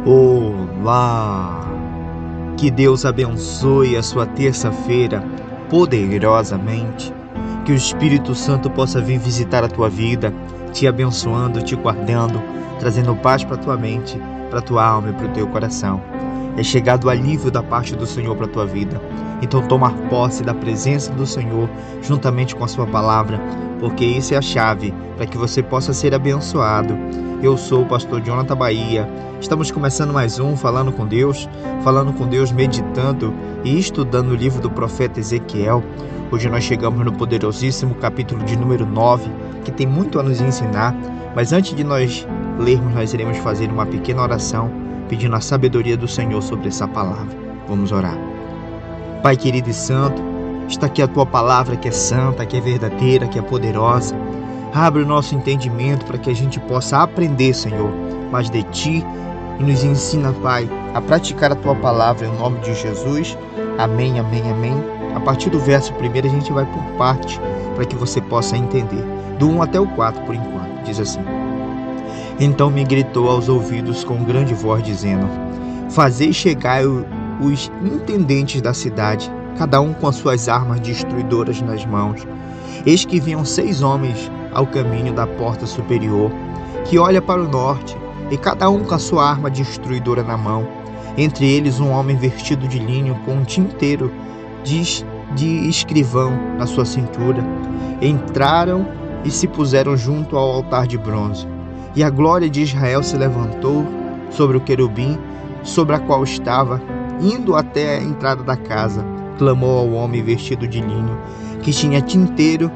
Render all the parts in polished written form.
Olá! Que Deus abençoe a sua terça-feira poderosamente. Que o Espírito Santo possa vir visitar a tua vida, te abençoando, te guardando, trazendo paz para a tua mente, para a tua alma e para o teu coração. É chegado o alívio da parte do Senhor para a tua vida. Então toma posse da presença do Senhor juntamente com a sua palavra, porque isso é a chave para que você possa ser abençoado. Eu sou o pastor Jonathan Bahia. Estamos começando mais um Falando com Deus, meditando e estudando o livro do profeta Ezequiel. Hoje nós chegamos no poderosíssimo capítulo de número 9, que tem muito a nos ensinar, mas antes de nós lermos, nós iremos fazer uma pequena oração, pedindo a sabedoria do Senhor sobre essa palavra. Vamos orar. Pai querido e santo, está aqui a tua palavra que é santa, que é verdadeira, que é poderosa. Abre o nosso entendimento para que a gente possa aprender, Senhor, mais de Ti e nos ensina, Pai, a praticar a Tua palavra em nome de Jesus. Amém, amém, amém. A partir do verso 1 a gente vai por parte para que você possa entender. Do 1 até o 4 por enquanto, diz assim: Então me gritou aos ouvidos com grande voz dizendo: Fazei chegar os intendentes da cidade, cada um com as suas armas destruidoras nas mãos. Eis que vinham 6 homens ao caminho da porta superior, que olha para o norte, e cada um com a sua arma destruidora na mão. Entre eles um homem vestido de linho com um tinteiro de escrivão na sua cintura. Entraram e se puseram junto ao altar de bronze. E a glória de Israel se levantou sobre o querubim, sobre a qual estava, indo até a entrada da casa. Clamou ao homem vestido de linho, que tinha tinteiro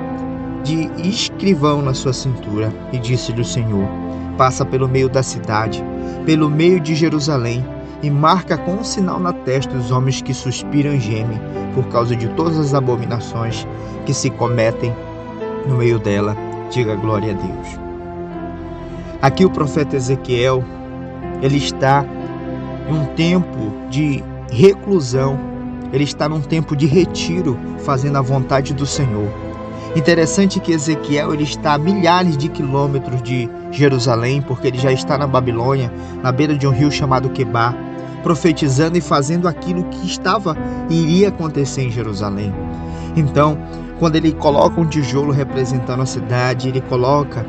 de escrivão na sua cintura, e disse-lhe o Senhor: Passa pelo meio da cidade, pelo meio de Jerusalém, e marca com um sinal na testa os homens que suspiram e gemem, por causa de todas as abominações que se cometem no meio dela. Diga glória a Deus. Aqui o profeta Ezequiel, ele está em um tempo de reclusão, ele está num tempo de retiro, fazendo a vontade do Senhor. Interessante que Ezequiel ele está a milhares de quilômetros de Jerusalém, porque ele já está na Babilônia, na beira de um rio chamado Quebar, profetizando e fazendo aquilo que iria acontecer em Jerusalém. Então, quando ele coloca um tijolo representando a cidade, ele coloca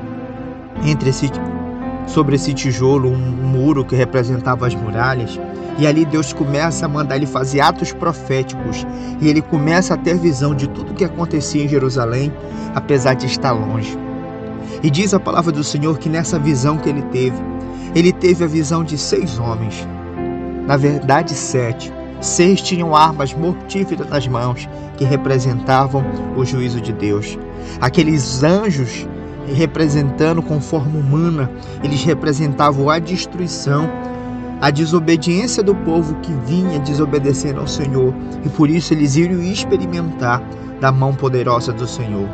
sobre esse tijolo um muro que representava as muralhas, e ali Deus começa a mandar ele fazer atos proféticos, e ele começa a ter visão de tudo que acontecia em Jerusalém, apesar de estar longe. E diz a palavra do Senhor que nessa visão que ele teve a visão de 6 homens, na verdade 7. 6 tinham armas mortíferas nas mãos, que representavam o juízo de Deus. Aqueles anjos representando com forma humana, eles representavam a destruição, a desobediência do povo que vinha desobedecendo ao Senhor, e por isso eles iriam experimentar da mão poderosa do Senhor.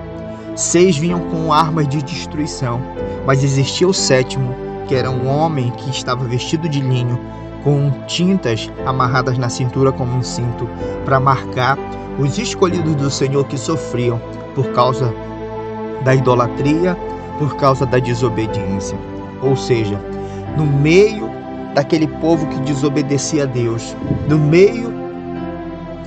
6 vinham com armas de destruição, mas existia o 7º, que era um homem que estava vestido de linho, com tintas amarradas na cintura como um cinto, para marcar os escolhidos do Senhor que sofriam por causa da idolatria, por causa da desobediência. Ou seja, no meio daquele povo que desobedecia a Deus, no meio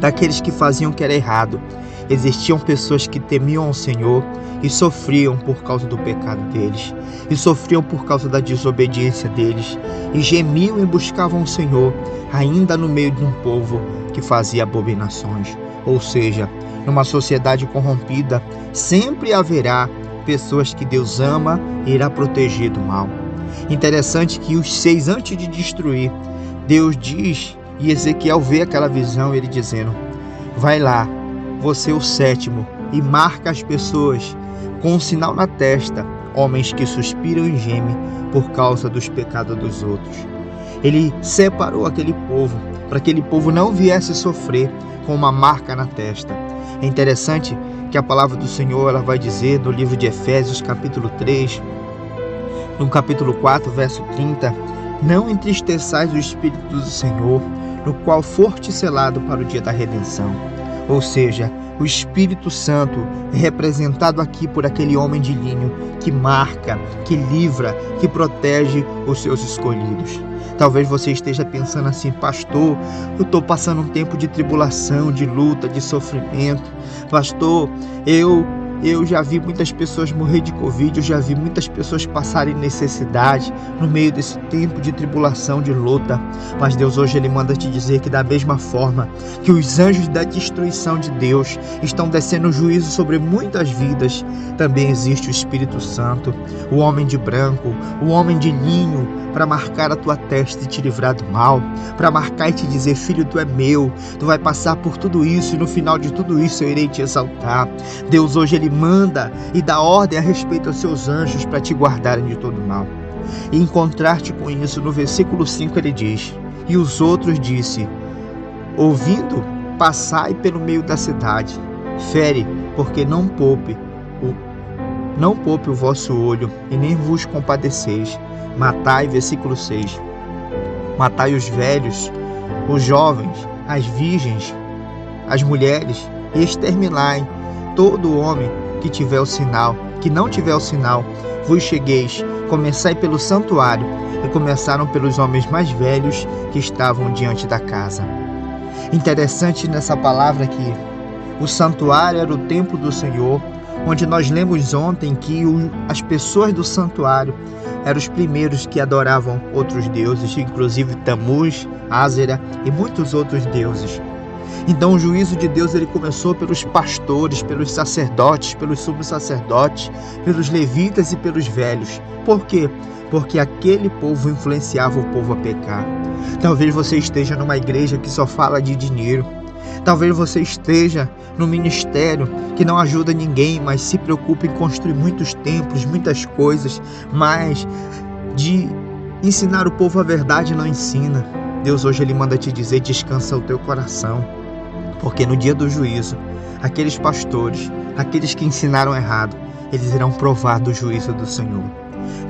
daqueles que faziam o que era errado, existiam pessoas que temiam ao Senhor e sofriam por causa do pecado deles, e sofriam por causa da desobediência deles, e gemiam e buscavam o Senhor, ainda no meio de um povo que fazia abominações. Ou seja, numa sociedade corrompida, sempre haverá pessoas que Deus ama e irá proteger do mal. Interessante que os 6, antes de destruir, Deus diz, e Ezequiel vê aquela visão, ele dizendo: Vai lá, você é o 7º, e marca as pessoas com um sinal na testa, homens que suspiram e gemem por causa dos pecados dos outros. Ele separou aquele povo, para que aquele povo não viesse sofrer com uma marca na testa. É interessante que a palavra do Senhor ela vai dizer no livro de Efésios, capítulo 3, no capítulo 4, verso 30, Não entristeçais o Espírito do Senhor, no qual forte selado para o dia da redenção. Ou seja, O Espírito Santo é representado aqui por aquele homem de linho que marca, que livra, que protege os seus escolhidos. Talvez você esteja pensando assim: pastor, eu estou passando um tempo de tribulação, de luta, de sofrimento. Pastor, eu já vi muitas pessoas morrer de Covid, eu já vi muitas pessoas passarem necessidade no meio desse tempo de tribulação, de luta. Mas Deus hoje Ele manda te dizer que da mesma forma que os anjos da destruição de Deus estão descendo juízo sobre muitas vidas, também existe o Espírito Santo, o homem de branco, o homem de linho, para marcar a tua testa e te livrar do mal, para marcar e te dizer: filho, tu é meu, tu vai passar por tudo isso e no final de tudo isso eu irei te exaltar. Deus hoje Ele manda e dá ordem a respeito aos seus anjos para te guardarem de todo mal. E em contraste com isso, no versículo 5 ele diz: e os outros disse, ouvindo, passai pelo meio da cidade, fere, porque não poupe o vosso olho, e nem vos compadeceis. Matai, versículo 6, matai os velhos, os jovens, as virgens, as mulheres, e exterminai todo homem que tiver o sinal, que não tiver o sinal. Vos chegueis, começai pelo santuário, e começaram pelos homens mais velhos que estavam diante da casa. Interessante nessa palavra que o santuário era o templo do Senhor, onde nós lemos ontem que as pessoas do santuário eram os primeiros que adoravam outros deuses, inclusive Tamuz, Ázera e muitos outros deuses. Então o juízo de Deus ele começou pelos pastores, pelos sacerdotes, pelos sumos sacerdotes, pelos levitas e pelos velhos. Por quê? Porque aquele povo influenciava o povo a pecar. Talvez você esteja numa igreja que só fala de dinheiro. Talvez você esteja no ministério que não ajuda ninguém, mas se preocupa em construir muitos templos, muitas coisas, mas de ensinar o povo a verdade não ensina. Deus hoje ele manda te dizer: descansa o teu coração, porque no dia do juízo, aqueles pastores, aqueles que ensinaram errado, eles irão provar do juízo do Senhor.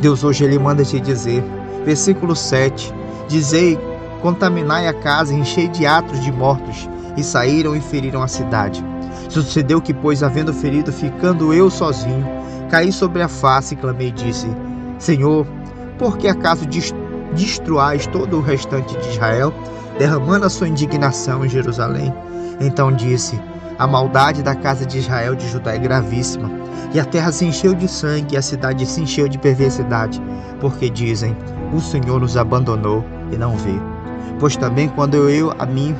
Deus hoje ele manda te dizer, versículo 7, dizei, contaminai a casa, enchei de atos de mortos, e saíram e feriram a cidade. Sucedeu que, pois, havendo ferido, ficando eu sozinho, caí sobre a face e clamei e disse: Senhor, por que acaso destruais todo o restante de Israel, derramando a sua indignação em Jerusalém? Então disse: a maldade da casa de Israel de Judá é gravíssima, e a terra se encheu de sangue, e a cidade se encheu de perversidade, porque dizem: o Senhor nos abandonou e não vê. Pois também quando eu a mim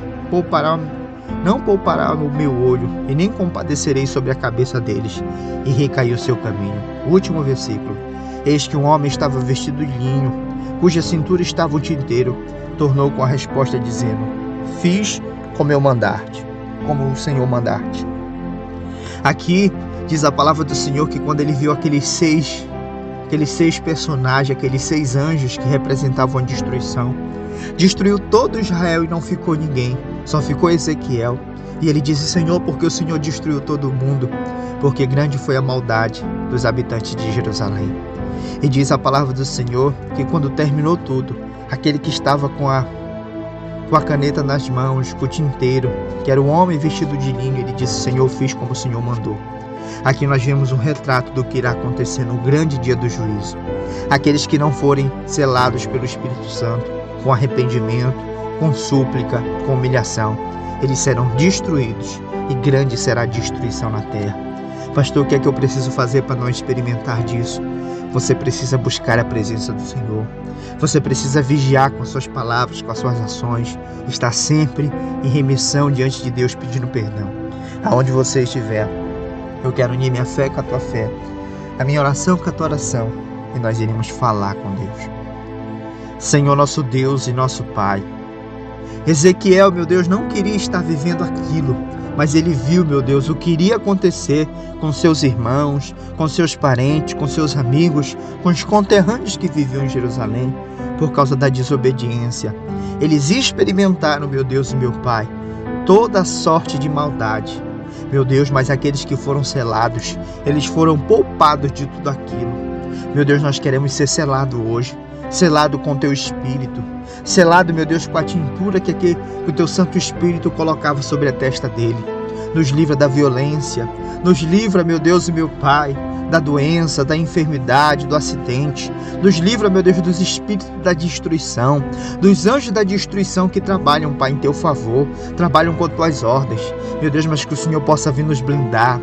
não poupará o meu olho, e nem compadecerei sobre a cabeça deles, e recaiu seu caminho. O último versículo: eis que um homem estava vestido de linho, cuja cintura estava o tinteiro, tornou com a resposta dizendo: fiz como eu mandar-te, como o Senhor mandar-te. Aqui diz a palavra do Senhor que quando ele viu aqueles seis personagens, aqueles 6 anjos que representavam a destruição, destruiu todo Israel e não ficou ninguém, só ficou Ezequiel. E ele disse: Senhor, porque o Senhor destruiu todo o mundo? Porque grande foi a maldade dos habitantes de Jerusalém. E diz a palavra do Senhor que quando terminou tudo, aquele que estava com a caneta nas mãos, com o tinteiro, que era um homem vestido de linho, ele disse: Senhor, fiz como o Senhor mandou. Aqui nós vemos um retrato do que irá acontecer no grande dia do juízo. Aqueles que não forem selados pelo Espírito Santo, com arrependimento, com súplica, com humilhação, eles serão destruídos, e grande será a destruição na terra. Pastor, o que é que eu preciso fazer para não experimentar disso? Você precisa buscar a presença do Senhor. Você precisa vigiar com as suas palavras, com as suas ações, estar sempre em remissão diante de Deus, pedindo perdão. Aonde você estiver, eu quero unir minha fé com a tua fé, a minha oração com a tua oração, e nós iremos falar com Deus. Senhor, nosso Deus e nosso Pai, Ezequiel, meu Deus, não queria estar vivendo aquilo, mas ele viu, meu Deus, o que iria acontecer com seus irmãos, com seus parentes, com seus amigos, com os conterrâneos que viviam em Jerusalém, por causa da desobediência. Eles experimentaram, meu Deus e meu Pai, toda sorte de maldade. Meu Deus, mas aqueles que foram selados, eles foram poupados de tudo aquilo. Meu Deus, nós queremos ser selados hoje, selado com teu Espírito, selado, meu Deus, com a tintura que o teu Santo Espírito colocava sobre a testa dele. nos livra da violência, nos livra, meu Deus e meu Pai, da doença, da enfermidade, do acidente. Nos livra, meu Deus, dos espíritos da destruição, dos anjos da destruição que trabalham, Pai, em Teu favor, trabalham com Tuas ordens. Meu Deus, mas que o Senhor possa vir nos blindar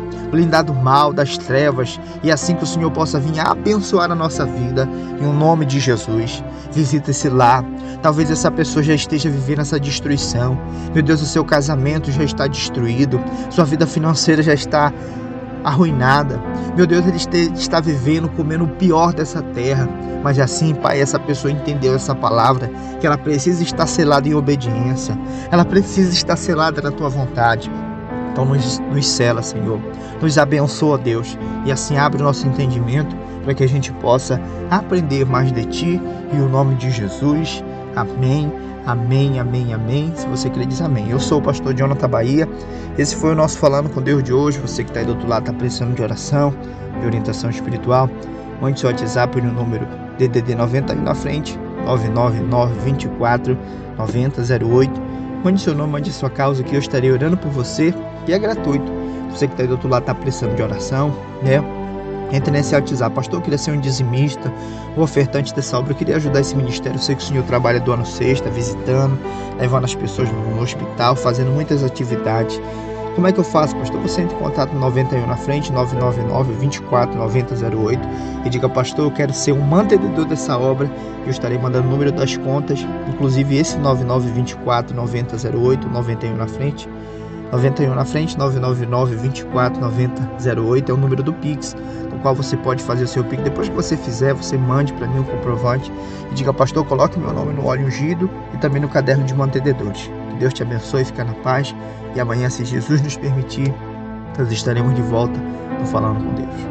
do mal, das trevas, e assim que o Senhor possa vir abençoar a nossa vida, em o nome de Jesus. Visita esse lar. Talvez essa pessoa já esteja vivendo essa destruição. Meu Deus, o seu casamento já está destruído, sua vida financeira já está arruinada. Meu Deus, ele está vivendo, comendo o pior dessa terra. Mas assim, Pai, essa pessoa entendeu essa palavra, que ela precisa estar selada em obediência. Ela precisa estar selada na Tua vontade. Então nos sela, Senhor. Nos abençoa, Deus. E assim abre o nosso entendimento para que a gente possa aprender mais de Ti. Em o nome de Jesus. Amém. Amém, amém, amém. Se você crê, diz amém. Eu sou o pastor Jonathan Bahia. Esse foi o nosso Falando com Deus de hoje. Você que está aí do outro lado, está precisando de oração, de orientação espiritual, mande seu WhatsApp no número DDD 90 aí na frente, 999-24-9008. Mande seu nome, mande sua causa, que eu estarei orando por você, e é gratuito. Você que está aí do outro lado, está precisando de oração, né? Entre nesse WhatsApp. Pastor, eu queria ser um dizimista, um ofertante dessa obra, eu queria ajudar esse ministério. Eu sei que o Senhor trabalha do ano sexta, visitando, levando as pessoas no hospital, fazendo muitas atividades. Como é que eu faço, pastor? Você entra em contato no 91 na frente, 999-24-9008, e diga: pastor, eu quero ser um mantenedor dessa obra. Eu estarei mandando o número das contas, inclusive esse 9924-9008, 91 na frente. 91 na frente, 999-24-9008 é o número do Pix, no qual você pode fazer o seu Pix. Depois que você fizer, você mande para mim um comprovante e diga: pastor, coloque meu nome no óleo ungido e também no caderno de mantenedores. Que Deus te abençoe, fica na paz, e amanhã, se Jesus nos permitir, nós estaremos de volta no Falando com Deus.